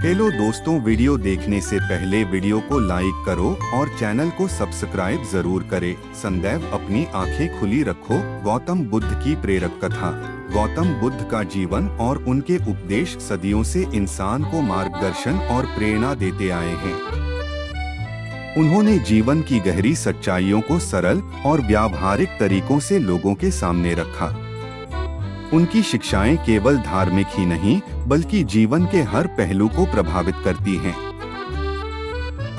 Hello दोस्तों, video देखने से पहले वीडियो को लाइक करो और चैनल को सब्सक्राइब जरूर करें। सदैव अपनी आंखें खुली रखो। गौतम बुद्ध की प्रेरक कथा। गौतम बुद्ध का जीवन और उनके उपदेश सदियों से इंसान को मार्गदर्शन और प्रेरणा देते आए हैं। उन्होंने जीवन की गहरी सच्चाइयों को सरल और व्यावहारिक तरीकों से लोगों के सामने रखा। उनकी शिक्षाएं केवल धार्मिक ही नहीं बल्कि जीवन के हर पहलू को प्रभावित करती हैं।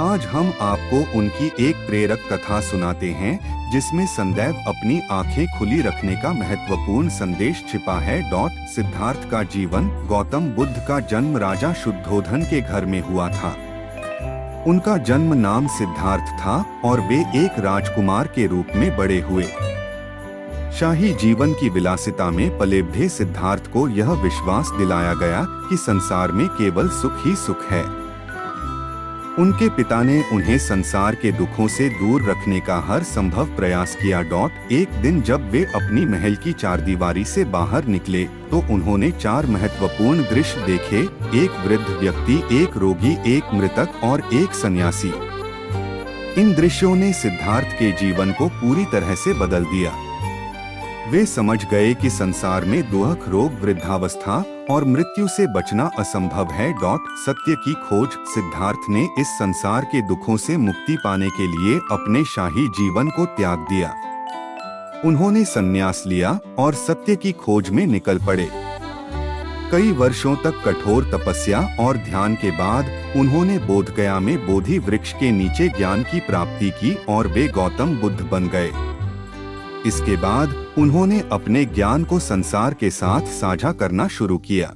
आज हम आपको उनकी एक प्रेरक कथा सुनाते हैं जिसमें सदैव अपनी आंखें खुली रखने का महत्वपूर्ण संदेश छिपा है। सिद्धार्थ का जीवन। गौतम बुद्ध का जन्म राजा शुद्धोधन के घर में हुआ था। उनका जन्म नाम सिद्धार्थ था और वे एक राजकुमार के रूप में बड़े हुए। शाही जीवन की विलासिता में पले बढ़े सिद्धार्थ को यह विश्वास दिलाया गया कि संसार में केवल सुख ही सुख है। उनके पिता ने उन्हें संसार के दुखों से दूर रखने का हर संभव प्रयास किया। एक दिन जब वे अपनी महल की चारदीवारी से बाहर निकले तो उन्होंने चार महत्वपूर्ण दृश्य देखे। एक वृद्ध व्यक्ति, एक रोगी, एक मृतक और एक सन्यासी। इन दृश्यों ने सिद्धार्थ के जीवन को पूरी तरह से बदल दिया। वे समझ गए कि संसार में दुख, रोग, वृद्धावस्था और मृत्यु से बचना असंभव है। सत्य की खोज। सिद्धार्थ ने इस संसार के दुखों से मुक्ति पाने के लिए अपने शाही जीवन को त्याग दिया। उन्होंने संन्यास लिया और सत्य की खोज में निकल पड़े। कई वर्षों तक कठोर तपस्या और ध्यान के बाद उन्होंने बोधगया में बोधि वृक्ष के नीचे ज्ञान की प्राप्ति की और वे गौतम बुद्ध बन गए। इसके बाद उन्होंने अपने ज्ञान को संसार के साथ साझा करना शुरू किया।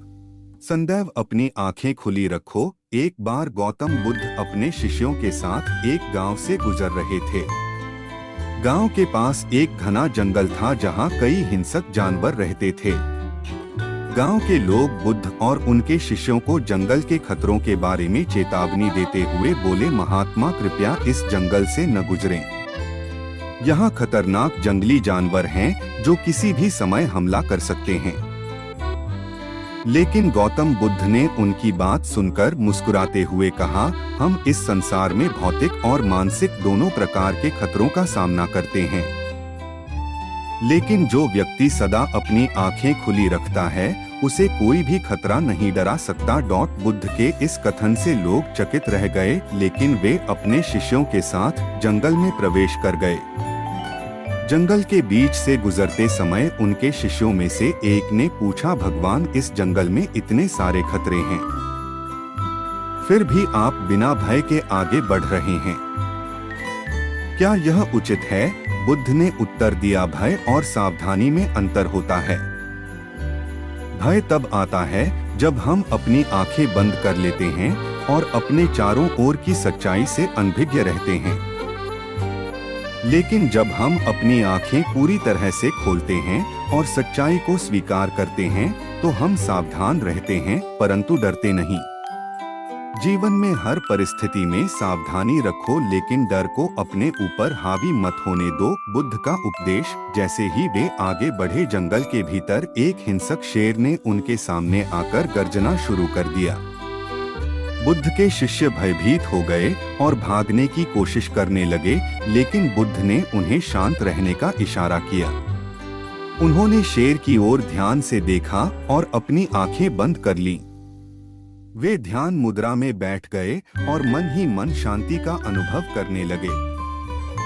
सदैव अपनी आंखें खुली रखो। एक बार गौतम बुद्ध अपने शिष्यों के साथ एक गांव से गुजर रहे थे। गांव के पास एक घना जंगल था जहां कई हिंसक जानवर रहते थे। गांव के लोग बुद्ध और उनके शिष्यों को जंगल के खतरों के बारे में चेतावनी देते हुए बोले, महात्मा कृपया इस जंगल से न गुजरें। यहाँ खतरनाक जंगली जानवर हैं जो किसी भी समय हमला कर सकते हैं। लेकिन गौतम बुद्ध ने उनकी बात सुनकर मुस्कुराते हुए कहा, हम इस संसार में भौतिक और मानसिक दोनों प्रकार के खतरों का सामना करते हैं। लेकिन जो व्यक्ति सदा अपनी आंखें खुली रखता है उसे कोई भी खतरा नहीं डरा सकता। बुद्ध के इस कथन से लोग चकित रह गए, लेकिन वे अपने शिष्यों के साथ जंगल में प्रवेश कर गए। जंगल के बीच से गुजरते समय उनके शिष्यों में से एक ने पूछा, भगवान, इस जंगल में इतने सारे खतरे हैं, फिर भी आप बिना भय के आगे बढ़ रहे हैं, क्या यह उचित है? बुद्ध ने उत्तर दिया, भय और सावधानी में अंतर होता है। भय तब आता है जब हम अपनी आंखें बंद कर लेते हैं और अपने चारों ओर की सच्चाई से अनभिज्ञ रहते हैं। लेकिन जब हम अपनी आंखें पूरी तरह से खोलते हैं और सच्चाई को स्वीकार करते हैं तो हम सावधान रहते हैं परंतु डरते नहीं। जीवन में हर परिस्थिति में सावधानी रखो लेकिन डर को अपने ऊपर हावी मत होने दो। बुद्ध का उपदेश। जैसे ही वे आगे बढ़े जंगल के भीतर एक हिंसक शेर ने उनके सामने आकर गर्जना शुरू कर दिया। बुद्ध के शिष्य भयभीत हो गए और भागने की कोशिश करने लगे, लेकिन बुद्ध ने उन्हें शांत रहने का इशारा किया। उन्होंने शेर की ओर ध्यान से देखा और अपनी आंखें बंद कर लीं। वे ध्यान मुद्रा में बैठ गए और मन ही मन शांति का अनुभव करने लगे।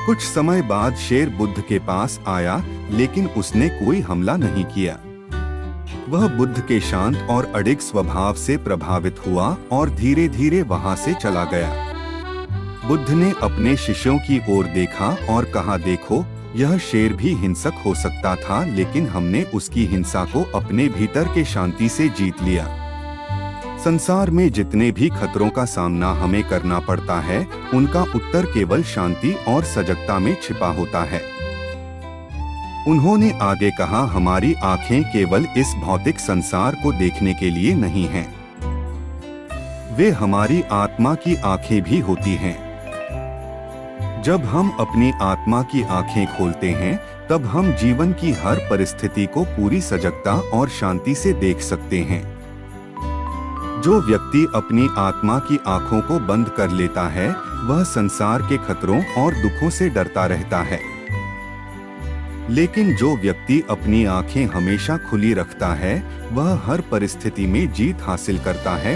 कुछ समय बाद शेर बुद्ध के पास आया, लेकिन उसने कोई हमला नहीं किया। वह बुद्ध के शांत और अडिग स्वभाव से प्रभावित हुआ और धीरे धीरे वहां से चला गया। बुद्ध ने अपने शिष्यों की ओर देखा और कहा, देखो, यह शेर भी हिंसक हो सकता था, लेकिन हमने उसकी हिंसा को अपने भीतर के शांति से जीत लिया। संसार में जितने भी खतरों का सामना हमें करना पड़ता है उनका उत्तर केवल शांति और सजगता में छिपा होता है। उन्होंने आगे कहा, हमारी आंखें केवल इस भौतिक संसार को देखने के लिए नहीं हैं, वे हमारी आत्मा की आंखें भी होती हैं। जब हम अपनी आत्मा की आंखें खोलते हैं तब हम जीवन की हर परिस्थिति को पूरी सजगता और शांति से देख सकते हैं। जो व्यक्ति अपनी आत्मा की आंखों को बंद कर लेता है वह संसार के खतरों और दुखों से डरता रहता है। लेकिन जो व्यक्ति अपनी आंखें हमेशा खुली रखता है वह हर परिस्थिति में जीत हासिल करता है।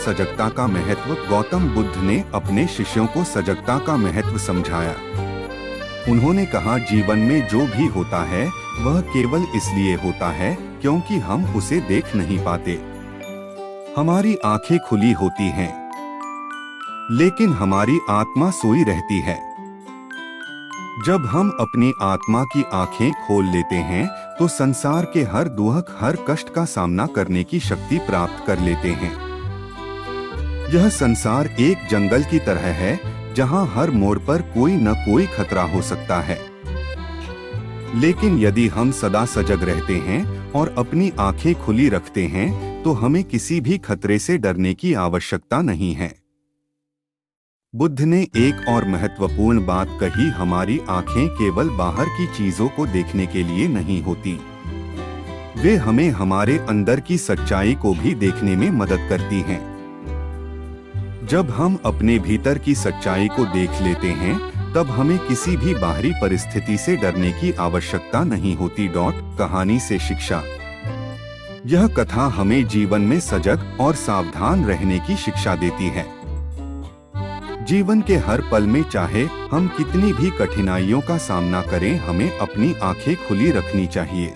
सजगता का महत्व। गौतम बुद्ध ने अपने शिष्यों को सजगता का महत्व समझाया। उन्होंने कहा, जीवन में जो भी होता है वह केवल इसलिए होता है क्योंकि हम उसे देख नहीं पाते। हमारी आंखें खुली होती हैं, लेकिन हमारी आत्मा सोई रहती है। जब हम अपनी आत्मा की आंखें खोल लेते हैं तो संसार के हर दुख, हर कष्ट का सामना करने की शक्ति प्राप्त कर लेते हैं। यह संसार एक जंगल की तरह है जहां हर मोड़ पर कोई न कोई खतरा हो सकता है। लेकिन यदि हम सदा सजग रहते हैं और अपनी आंखें खुली रखते हैं तो हमें किसी भी खतरे से डरने की आवश्यकता नहीं है। बुद्ध ने एक और महत्वपूर्ण बात कही, हमारी आंखें केवल बाहर की चीजों को देखने के लिए नहीं होती, वे हमें हमारे अंदर की सच्चाई को भी देखने में मदद करती हैं। जब हम अपने भीतर की सच्चाई को देख लेते हैं तब हमें किसी भी बाहरी परिस्थिति से डरने की आवश्यकता नहीं होती। कहानी से शिक्षा। यह कथा हमें जीवन में सजग और सावधान रहने की शिक्षा देती है। जीवन के हर पल में चाहे हम कितनी भी कठिनाइयों का सामना करें, हमें अपनी आंखें खुली रखनी चाहिए।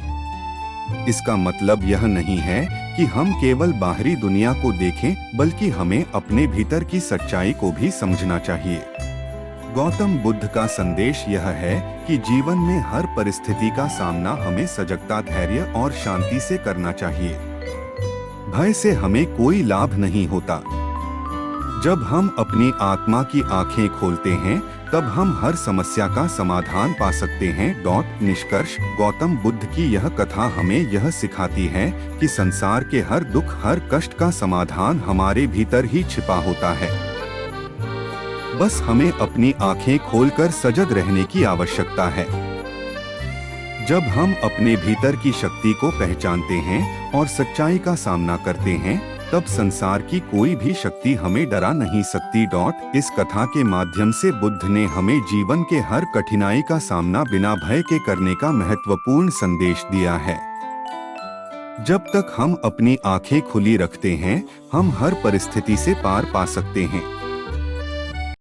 इसका मतलब यह नहीं है कि हम केवल बाहरी दुनिया को देखें, बल्कि हमें अपने भीतर की सच्चाई को भी समझना चाहिए। गौतम बुद्ध का संदेश यह है कि जीवन में हर परिस्थिति का सामना हमें सजगता, धैर्य और शांति से करना चाहिए। भय से हमें कोई लाभ नहीं होता। जब हम अपनी आत्मा की आंखें खोलते हैं तब हम हर समस्या का समाधान पा सकते हैं। निष्कर्ष। गौतम बुद्ध की यह कथा हमें यह सिखाती है कि संसार के हर दुख, हर कष्ट का समाधान हमारे भीतर ही छिपा होता है। बस हमें अपनी आंखें खोलकर सजग रहने की आवश्यकता है। जब हम अपने भीतर की शक्ति को पहचानते हैं और सच्चाई का सामना करते हैं तब संसार की कोई भी शक्ति हमें डरा नहीं सकती। इस कथा के माध्यम से बुद्ध ने हमें जीवन के हर कठिनाई का सामना बिना भय के करने का महत्वपूर्ण संदेश दिया है। जब तक हम अपनी आंखें खुली रखते हैं, हम हर परिस्थिति से पार पा सकते हैं।